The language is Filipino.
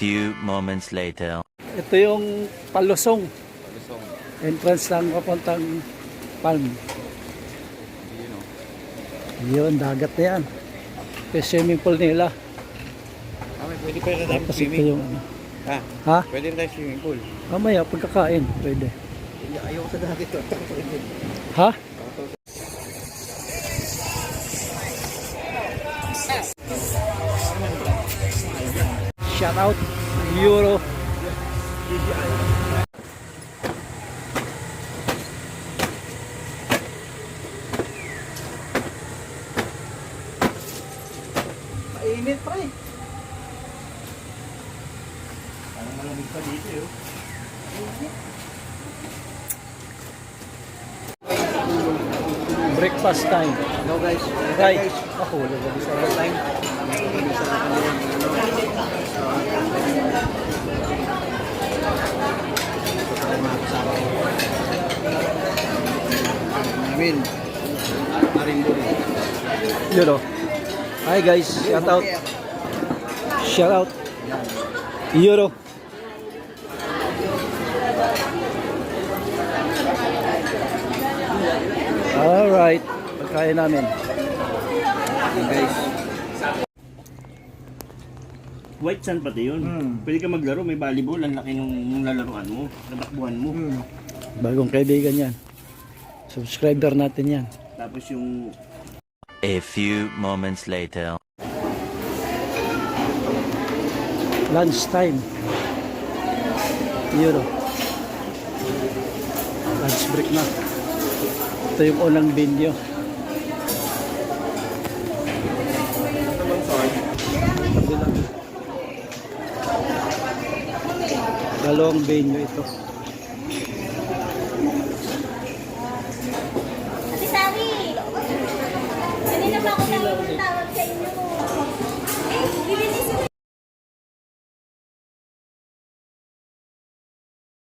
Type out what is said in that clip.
few moments later. Ito yung Palusong. Palusong. Entrance ng papuntang Palm. Yun o. Yun, dagat na yan. Ito yung swimming pool nila. Pwede pa rin tayo Tapos ito swimming. yung ano. Ha? Ha? Pwede rin tayo swimming pool. Mamaya, pagkakain, pwede. Ayaw ko sa dati ito. Ha? Shout out Euro. Mainit pa eh. Parang malamig pa dito eh. Breakfast time. Hello guys. Right. Ako, wala ba sa Time. Kami sa kanilang namin. Marimbuli. Yun o. Hi guys, shout out. Shout out. Euro. Alright. Pagkain namin. Guys. White sand pati yun. Pwede ka maglaro, may volleyball, ang laki nung lalaruan mo, natakbuhan mo. Bagong kaibigan yan. Subscriber natin yan. Tapos yung A few moments later. Lunch time. Euro. Lunch break na. Ito yung unang video. Dalawang venue ito.